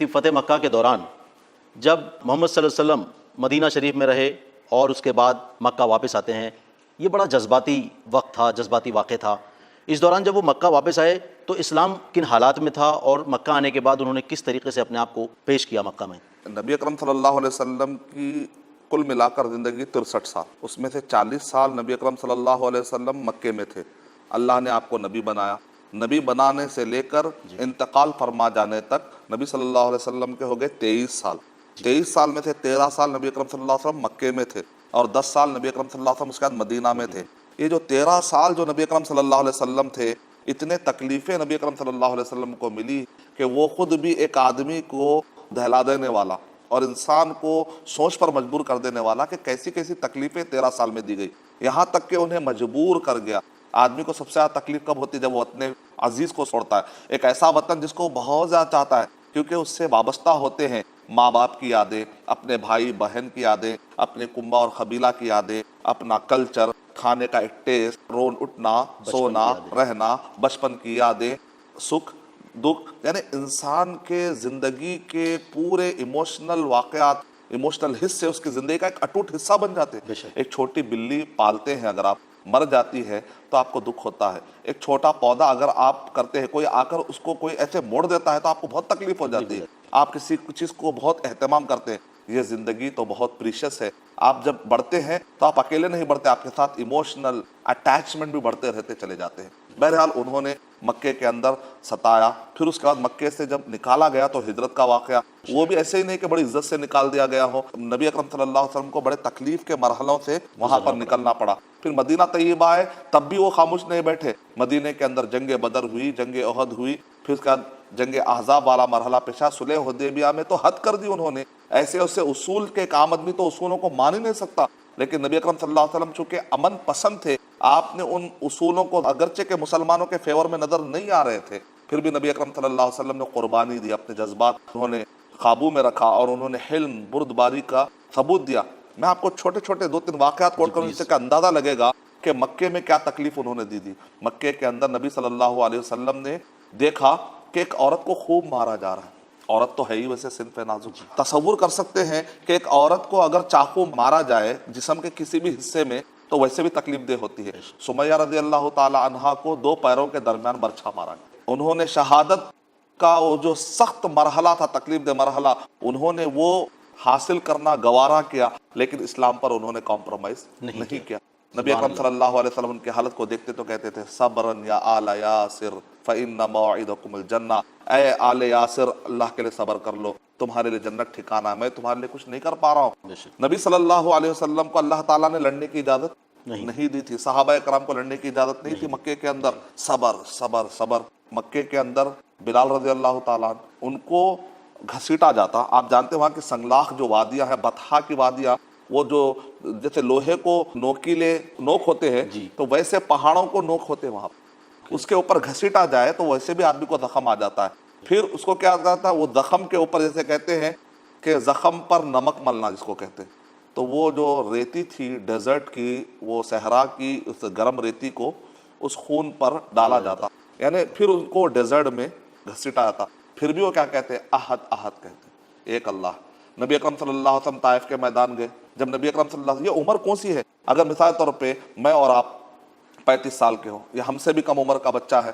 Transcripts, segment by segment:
فتح مکہ کے دوران جب محمد صلی اللہ علیہ وسلم مدینہ شریف میں رہے اور اس کے بعد مکہ واپس آتے ہیں، یہ بڑا جذباتی وقت تھا، جذباتی واقعہ تھا۔ اس دوران جب وہ مکہ واپس آئے تو اسلام کن حالات میں تھا، اور مکہ آنے کے بعد انہوں نے کس طریقے سے اپنے آپ کو پیش کیا مکہ میں؟ نبی اکرم صلی اللہ علیہ وسلم کی کل ملا کر زندگی 63 سال، اس میں سے 40 سال نبی اکرم صلی اللہ علیہ وسلم مکے میں تھے۔ اللہ نے آپ کو نبی بنایا، نبی بنانے سے لے کر انتقال فرما جانے تک نبی صلی اللہ علیہ وسلم کے ہو گئے 23 سال۔ 23 سال میں سے 13 سال نبی اکرم صلی اللہ علیہ وسلم مکے میں تھے، اور 10 سال نبی اکرم صلی اللہ علیہ وسلم اس کے بعد مدینہ میں تھے۔ یہ جو 13 سال جو نبی اکرم صلی اللہ علیہ وسلم تھے، اتنے تکلیفیں نبی اکرم صلی اللہ علیہ وسلم کو ملی کہ وہ خود بھی ایک آدمی کو دہلا دینے والا اور انسان کو سوچ پر مجبور کر دینے والا کہ کیسی کیسی تکلیفیں 13 سال میں دی گئی، یہاں تک کہ انہیں مجبور کر گیا۔ آدمی کو سب سے زیادہ تکلیف کب ہوتی ہے؟ جب وہ اپنے عزیز کو چھوڑتا ہے، ایک ایسا وطن جس کو بہت زیادہ چاہتا ہے، کیونکہ اس سے وابستہ ہوتے ہیں ماں باپ کی یادیں، اپنے بھائی بہن کی یادیں، اپنے کنبہ اور قبیلہ کی یادیں، اپنا کلچر، کھانے کا ایک ٹیسٹ، رون اٹھنا سونا رہنا، بچپن کی یادیں، سکھ دکھ، یعنی انسان کے زندگی کے پورے ایموشنل واقعات، ایموشنل حصے اس کی زندگی کا ایک اٹوٹ حصہ بن جاتے ہیں۔ ایک چھوٹی بلی پالتے ہیں، اگر آپ مر جاتی ہے تو آپ کو دکھ ہوتا ہے۔ ایک چھوٹا پودا اگر آپ کرتے ہیں، کوئی آ کر اس کو کوئی ایسے موڑ دیتا ہے تو آپ کو بہت تکلیف ہو جاتی ہے۔ آپ کسی چیز کو بہت اہتمام کرتے ہیں۔ یہ زندگی تو بہت پریشس ہے۔ آپ جب بڑھتے ہیں تو آپ اکیلے نہیں بڑھتے، آپ کے ساتھ ایموشنل اٹیچمنٹ بھی بڑھتے رہتے چلے جاتے ہیں۔ بہرحال انہوں نے مکے کے اندر ستایا، پھر اس کے بعد مکے سے جب نکالا گیا تو ہجرت کا واقعہ، وہ بھی ایسے ہی نہیں کہ بڑی عزت سے نکال دیا گیا ہو۔ نبی اکرم صلی اللہ علیہ وسلم کو بڑے تکلیف کے مرحلوں سے وہاں پر نکلنا پڑا۔ پھر مدینہ طیبہ آئے، تب بھی وہ خاموش نہیں بیٹھے۔ مدینہ کے اندر جنگ بدر ہوئی، جنگ احد ہوئی، پھر اس کے بعد جنگ احزاب والا مرحلہ پیشہ، صلح حدیبیہ میں تو حد کر دی انہوں نے۔ ایسے اصول کے ایک عام آدمی تو اصولوں کو مان ہی نہیں سکتا، لیکن نبی اکرم صلی اللہ علیہ وسلم چونکہ امن پسند تھے، آپ نے ان اصولوں کو اگرچہ کہ مسلمانوں کے فیور میں نظر نہیں آ رہے تھے، پھر بھی نبی اکرم صلی اللہ علیہ وسلم نے قربانی دی، اپنے جذبات انہوں نے قابو میں رکھا، اور انہوں نے حلم بردباری کا ثبوت دیا۔ میں آپ کو چھوٹے چھوٹے 2-3 واقعات کوٹ کروں، جس سے کہ اندازہ لگے گا کہ مکے میں کیا تکلیف انہوں نے دی۔ مکے کے اندر نبی صلی اللہ علیہ وسلم نے دیکھا کہ ایک عورت کو خوب مارا جا رہا ہے۔ عورت تو ہے ہی ویسے صنف نازک، تصور کر سکتے ہیں کہ ایک عورت کو اگر چاقو مارا جائے جسم کے کسی بھی حصے میں تو ویسے بھی تکلیف دہ ہوتی ہے۔ سمیہ رضی اللہ تعالی عنہا کو 2 پیروں کے درمیان برچھا مارا گیا۔ انہوں نے شہادت کا وہ جو سخت مرحلہ تھا، تکلیف دہ مرحلہ، انہوں نے وہ حاصل کرنا گوارا کیا، لیکن اسلام پر انہوں نے کمپرومائز نہیں کیا۔ نبی اکرم صلی اللہ علیہ وسلم ان کی حالت کو دیکھتے تو کہتے تھے صبرن یا آل یاسر فإن موعدکم الجنہ، اے آل یاسر اللہ کے لیے صبر کر لو، تمہارے لیے جنت ٹھکانہ ہے، میں تمہارے لیے کچھ نہیں کر پا رہا ہوں۔ نبی صلی اللہ علیہ وسلم کو اللہ تعالیٰ نے لڑنے کی اجازت نہیں دی تھی، صحابہ کرام کو لڑنے کی اجازت نہیں تھی مکے کے اندر۔ صبر صبر صبر۔ مکے کے اندر بلال رضی اللہ تعالیٰ عنہ، ان کو گھسیٹا جاتا۔ آپ جانتے ہیں وہاں کی سنگلاخ جو وادیاں ہیں، بطحا کی وادیاں، وہ جو جیسے لوہے کو نوکیلے نوک ہوتے ہیں تو ویسے پہاڑوں کو نوک ہوتے ہیں، وہاں اس کے اوپر گھسیٹا جائے تو ویسے بھی آدمی کو زخم آ جاتا ہے۔ پھر اس کو کیا کرتا ہے، وہ زخم کے اوپر جیسے کہتے ہیں کہ زخم پر نمک ملنا جس کو کہتے ہیں، تو وہ جو ریتی تھی ڈیزرٹ کی، وہ صحرا کی اس گرم ریتی کو اس خون پر ڈالا جاتا، یعنی پھر ان کو ڈیزرٹ میں گھسیٹا جاتا۔ پھر بھی وہ کیا کہتے ہیں، احد احد کہتے ہیں، ایک اللہ۔ نبی اکرم صلی اللہ علیہ وسلم طائف کے میدان گئے، جب نبی اکرم صلی اللہ علیہ وسلم، یہ عمر کون سی ہے، اگر مثال طور پہ میں اور آپ 35 سال کے ہوں، یا ہم سے بھی کم عمر کا بچہ ہے،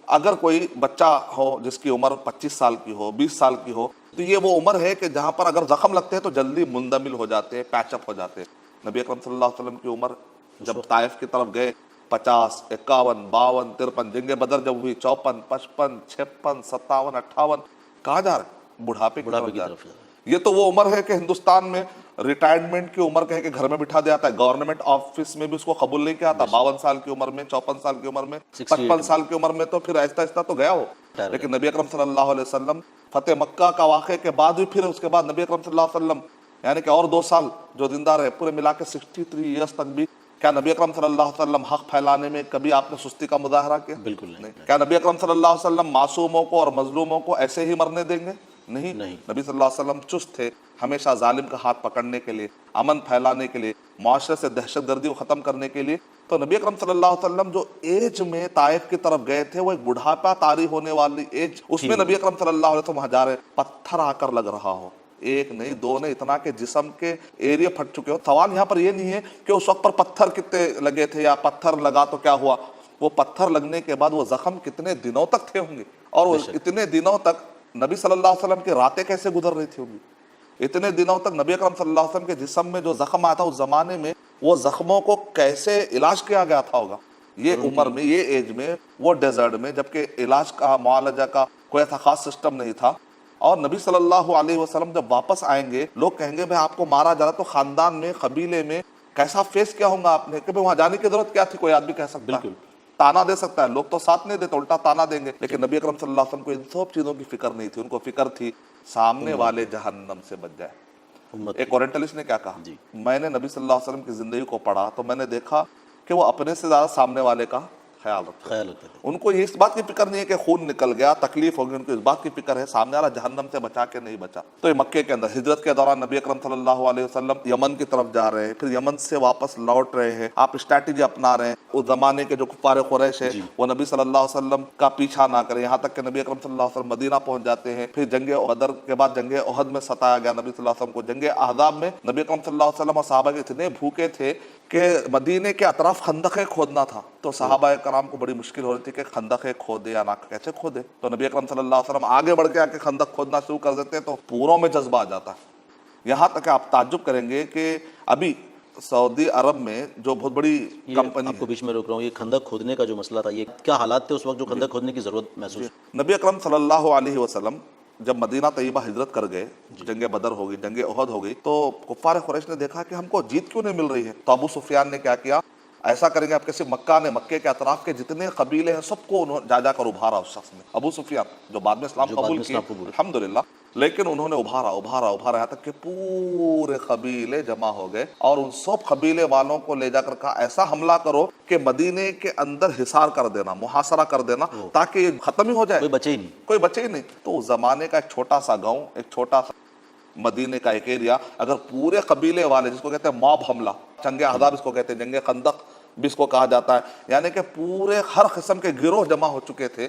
اگر کوئی بچہ ہو جس کی عمر 25 سال کی ہو، 20 سال کی ہو، تو یہ وہ عمر ہے کہ جہاں پر اگر زخم لگتے ہیں تو جلدی مندمل ہو جاتے ہیں، پیچ اپ ہو جاتے ہیں۔ نبی اکرم صلی اللہ علیہ وسلم کی عمر جب طائف کی طرف گئے 50 51 52 53، جنگ بدر جب ہوئی 54 55 56 57 58، کہاں جا رہے، بڑھاپے کی طرف جا رہے۔ یہ تو وہ عمر ہے کہ ہندوستان میں ریٹائرمنٹ کی عمر کہہ کے گھر میں بٹھا دیا جاتا ہے، گورنمنٹ آفس میں بھی اس کو قبول نہیں کیا تھا، 52 سال کی عمر میں، 54 سال کی عمر میں، 55 سال کی عمر میں، تو پھر آہستہ آہستہ تو گیا ہو۔ لیکن نبی اکرم صلی اللہ علیہ وسلم فتح مکہ کا واقعے کے بعد بھی پھر اس کے بعد نبی اکرم صلی اللہ علیہ وسلم یعنی کہ اور 2 سال جو زندہ رہے، پورے ملا کے 63 ایئرس تک بھی کیا نبی اکرم صلی اللہ علیہ وسلم حق پھیلانے میں کبھی آپ نے سستی کا مظاہرہ کیا؟ بالکل نہیں۔ کیا نبی اکرم صلی اللہ علیہ وسلم معصوموں کو اور مظلوموں کو ایسے ہی مرنے دیں گے؟ نہیں۔ نبی صلی اللہ علیہ وسلم چست تھے، ہمیشہ ظالم کا ہاتھ پکڑنے کے لیے، امن پھیلانے کے لیے، معاشرے سے دہشت گردی کو ختم کرنے کے لیے تو نبی اکرم صلی اللہ علیہ وسلم جو ایج میں طائف کی طرف گئے تھے وہ ایک بڑھاپا طاری ہونے والی ایج، اس میں نبی اکرم صلی اللہ علیہ وسلم وہاں جا رہے، پتھر آ کر لگ رہا ہو، ایک نہیں دو نہیں، اتنا کہ جسم کے ایریا پھٹ چکے ہو۔ سوال یہاں پر یہ نہیں ہے کہ اس وقت پر پتھر کتنے لگے تھے یا پتھر لگا تو کیا ہوا، وہ پتھر لگنے کے بعد وہ زخم کتنے دنوں تک تھے ہوں گے، اور وہ اتنے دنوں تک نبی صلی اللہ علیہ وسلم کی راتیں کیسے گزر رہی تھی ہوں گی، اتنے دنوں تک نبی اکرم صلی اللہ علیہ وسلم کے جسم میں جو زخم آیا تھا اس زمانے میں وہ زخموں کو کیسے علاج کیا گیا تھا ہوگا، یہ عمر میں، یہ ایج میں، وہ ڈیزرٹ میں، جبکہ علاج کا معالجہ کا کوئی ایسا خاص سسٹم نہیں تھا۔ اور نبی صلی اللہ علیہ وسلم جب واپس آئیں گے لوگ کہیں گے بھائی آپ کو مارا جا رہا تو خاندان میں، قبیلے میں کیسا فیس کیا ہوگا آپ نے، کہ وہاں جانے کی ضرورت کیا تھی، کوئی آدمی کہہ سکتا ہے، تانا دے سکتا ہے، لوگ تو ساتھ نہیں دیتے، الٹا تانا دیں گے، لیکن نبی اکرم صلی اللہ علیہ وسلم کو ان سب چیزوں کی فکر نہیں تھی، ان کو فکر تھی سامنے والے جہنم سے بچ جائے۔ ایک اورینٹلسٹ نے کیا کہا، میں نے نبی صلی اللہ علیہ وسلم کی زندگی کو پڑھا تو میں نے دیکھا کہ وہ اپنے سے زیادہ سامنے والے کا خیال رکھتے ہیں، ان کو اس بات کی فکر نہیں ہے کہ خون نکل گیا، تکلیف ہوگی، ان کو اس بات کی فکر ہے سامنے والا جہنم سے بچا کے نہیں بچا۔ تو یہ مکے کے اندر ہجرت کے دوران نبی اکرم صلی اللہ علیہ وسلم یمن کی طرف جا رہے ہیں، پھر یمن سے واپس لوٹ رہے ہیں، آپ اسٹریٹجی اپنا رہے ہیں، اس زمانے کے جو کفار قریش ہے وہ نبی صلی اللہ علیہ وسلم کا پیچھا نہ کریں، یہاں تک کہ نبی اکرم صلی اللہ علیہ وسلم مدینہ پہنچ جاتے ہیں۔ پھر جنگ بدر کے بعد جنگ احد میں ستایا گیا نبی صلی اللہ علیہ وسلم کو، جنگ احزاب میں نبی اکرم صلی اللہ علیہ وسلم اور صحابہ کے اتنے بھوکے تھے کہ مدینے کے اطراف خندقیں کھودنا تھا، تو صحابہ کرام کو بڑی مشکل ہو رہی تھی کہ خندقیں کھودے یا نہ کیسے کھودے، تو نبی اکرم صلی اللہ علیہ وسلم آگے بڑھ کے آ کے خندق کھودنا شروع کر دیتے تو پوروں میں جذبہ آ جاتا ہے، یہاں تک کہ آپ تعجب کریں گے کہ ابھی سعودی عرب میں جو بہت بڑی کمپنی، آپ کو بیچ میں روک رہا ہوں، یہ خندق کھودنے کا جو مسئلہ تھا، یہ کیا حالات تھے اس وقت جو خندق کھودنے کی ضرورت محسوس؟ نبی اکرم صلی اللہ علیہ وسلم جب مدینہ طیبہ ہجرت کر گئے، جنگ بدر ہو گئی، جنگ احد ہو گئی، تو کفار قریش نے دیکھا کہ ہم کو جیت کیوں نہیں مل رہی ہے، تو ابو سفیان نے کیا کیا، ایسا کریں گے آپ کیسے، مکہ نے، مکے کے اطراف کے جتنے قبیلے ہیں سب کو انہوں جا کر ابھارا، اس شخص نے، ابو سفیان جو بعد میں اسلام قبول کیا الحمدللہ، لیکن انہوں نے ابھارا یہاں تک کہ پورے قبیلے جمع ہو گئے، اور ان سب قبیلے والوں کو لے جا کر کہا ایسا حملہ کرو کہ مدینے کے اندر حصار کر دینا، محاصرہ کر دینا، تاکہ یہ ختم ہی ہو جائے، کوئی بچے ہی نہیں۔ تو اس زمانے کا ایک چھوٹا سا گاؤں، ایک چھوٹا سا مدینے کا ایک ایریا، اگر پورے قبیلے والے، جس کو کہتے ہیں موب حملہ، جنگ احزاب اس کو کہتے ہیں، جنگ خندق بھی اس کو کہا جاتا ہے، یعنی کہ پورے ہر قسم کے گروہ جمع ہو چکے تھے۔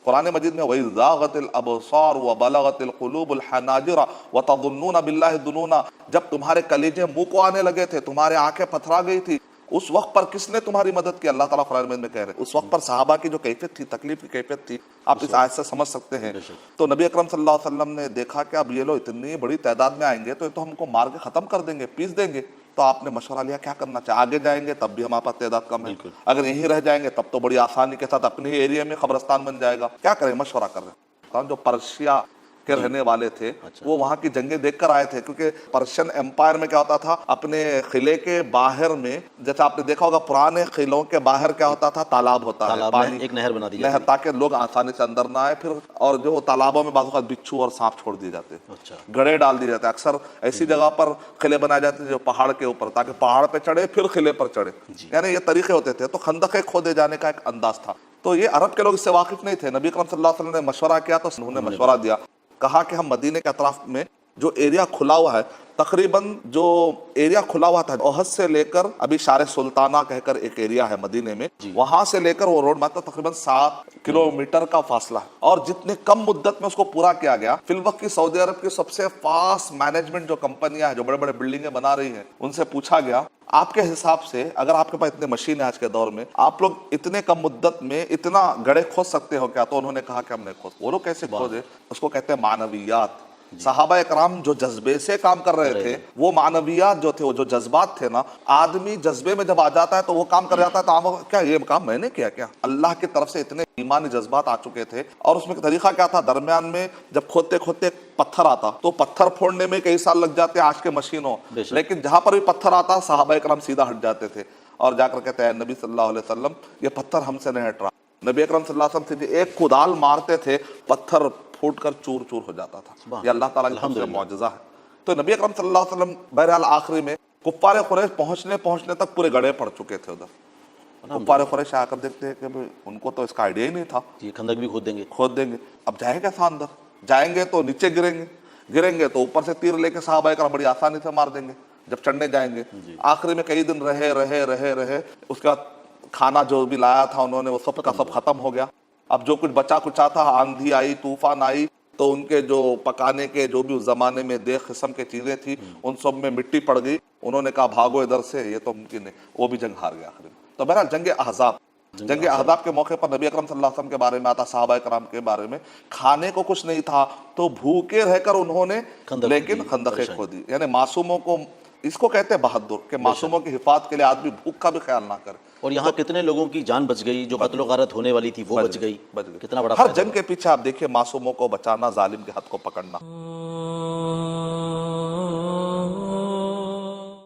قرآن مجید میں وَإِذْ زَاغَتِ الْأَبْصَارُ وَبَلَغَتِ الْقُلُوبُ الْحَنَاجِرَ وَتَظُنُّونَ بِاللَّهِ الظُّنُونَ، جب تمہارے کلیجے منہ کو آنے لگے تھے، تمہارے آنکھیں پتھرا گئی تھی، اس وقت پر کس نے تمہاری مدد کی؟ اللہ تعالیٰ قرآن مجید میں کہہ رہے ہیں، اس وقت پر صحابہ کی جو کیفیت تھی، تکلیف کی کیفیت تھی، آپ اس آیت سے سمجھ سکتے ہیں۔ تو نبی اکرم صلی اللہ علیہ وسلم نے دیکھا کہ اب یہ لوگ اتنی بڑی تعداد میں آئیں گے تو یہ تو ہم کو مار کے ختم کر دیں گے، پیس دیں گے، تو آپ نے مشورہ لیا کیا کرنا چاہیے، آگے جائیں گے تب بھی ہمارے پاس تعداد کم ہے، اگر یہیں رہ جائیں گے تب تو بڑی آسانی کے ساتھ اپنے ہی ایریا میں قبرستان بن جائے گا، کیا کریں، مشورہ کر رہے ہیں۔ جو پرشیا کے رہنے والے تھے وہ وہاں کی جنگیں دیکھ کر آئے تھے، کیونکہ پرشین امپائر میں کیا ہوتا تھا، اپنے قلعے کے باہر میں، جیسے آپ نے دیکھا ہوگا پرانے قلعوں کے باہر کیا ہوتا تھا، تالاب ہوتا ہے، پانی، ایک نہر بنا دی نہر، تاکہ لوگ آسانی سے اندر نہ آئے، پھر اور جو تالابوں میں بعض اوقات بچھو اور سانپ چھوڑ دیے جاتے، گڑھے ڈال دیے جاتے، اکثر ایسی جگہ پر قلعے بنائے جاتے جو پہاڑ کے اوپر، تاکہ پہاڑ پہ چڑھے پھر قلعے پر چڑھے، یعنی یہ طریقے ہوتے تھے، تو خندقیں کھودے جانے کا ایک انداز تھا۔ تو یہ عرب کے لوگ اس سے واقف نہیں تھے، نبی اکرم صلی اللہ علیہ وسلم نے مشورہ کیا تو انہوں نے مشورہ دیا، کہا کہ ہم مدینے کے اطراف میں جو ایریا کھلا ہوا ہے، تقریباً جو ایریا کھلا ہوا تھا احد سے لے کر ابھی شار سلطانہ کہہ کر ایک ایریا ہے مدینے میں، وہاں سے لے کر وہ روڈ ماتا تقریباً 7 کلومیٹر کا فاصلہ ہے، اور جتنے کم مدت میں اس کو پورا کیا گیا، فی الوقت کی سعودی عرب کی سب سے فاسٹ مینجمنٹ جو کمپنیاں ہیں جو بڑے بڑے بلڈنگیں بنا رہی ہیں، ان سے پوچھا گیا آپ کے حساب سے اگر آپ کے پاس اتنے مشین ہے آج کے دور میں، آپ لوگ اتنے کم مدت میں اتنا گڑھے کھود سکتے ہو کیا؟ تو انہوں نے کہا کہ ہم نے کھود۔ وہ لوگ کیسے کھودے؟ اس کو کہتے ہیں معنویات۔ صحابہ اکرام جو جذبے سے کام کر رہے تھے، وہ معنویات جو تھے، وہ جو جذبات تھے نا، آدمی جذبے میں جب آ جاتا ہے تو وہ کام کر جاتا ہے، تو کیا یہ کام میں نے کیا؟ کیا اللہ کی طرف سے اتنے ایمانی جذبات آ چکے تھے، اور اس میں طریقہ کیا تھا، درمیان میں جب کھودتے کھودتے پتھر آتا تو پتھر پھوڑنے میں کئی سال لگ جاتے آج کے مشینوں، لیکن جہاں پر بھی پتھر آتا صحابہ اکرام سیدھا ہٹ جاتے تھے اور جا کر کہتے ہیں نبی صلی اللہ علیہ وسلم یہ پتھر ہم سے نہیں ہٹ رہا۔ نبی اکرم صلی اللہ علیہ وسلم سے ایک کدال مارتے تھے، پتھر پھوٹ کر چور چور ہو جاتا تھا، یہ اللہ تعالیٰ کی طرف سے معجزہ ہے۔ تو نبی اکرم صلی اللہ علیہ وسلم بہرحال آخری میں کفار قریش پہنچنے تک پورے گڑھے پڑ چکے تھے، ادھر کفار قریش آ کر دیکھتے ہیں کہ ان کو تو اس کا آئیڈیا ہی نہیں تھا، یہ خندق بھی کھود دیں گے، اب جائیں گے کیسا اندر، جائیں گے تو نیچے گریں گے تو اوپر سے تیر لے کے صحابہ اکرام بڑی آسانی سے مار دیں گے جب چڑھنے جائیں گے۔ آخری میں کئی دن رہے، اس کے بعد کھانا جو بھی لایا تھا انہوں نے وہ سب کا سب ختم ہو گیا. اب جو کچھ بچا کچا تھا، آندھی آئی، طوفان آئی، تو ان کے جو پکانے کے جو بھی اس زمانے میں دیگ قسم کی چیزیں تھی ان سب میں مٹی پڑ گئی. انہوں نے کہا بھاگو ادھر سے، یہ تو ممکن ہے. وہ بھی جنگ ہار گیا آخر میں. تو بہرحال جنگ احزاب کے موقع پر نبی اکرم صلی اللہ علیہ وسلم کے بارے میں آتا، صحابہ کرام کے بارے میں، کھانے کو کچھ نہیں تھا تو بھوکے رہ کر انہوں نے لیکن خندقیں کھودی. یعنی معصوموں کو، اس کو کہتے ہیں بہادر، کہ معصوموں کی حفاظت کے لیے آدمی بھوک کا بھی خیال نہ کرے. اور یہاں کتنے لوگوں کی جان بچ گئی، جو قتل و غارت ہونے والی تھی وہ بچ گئی. کتنا بڑا ہر فائدہ جنگ کے پیچھے آپ دیکھیے معصوموں کو بچانا، ظالم کے ہاتھ کو پکڑنا.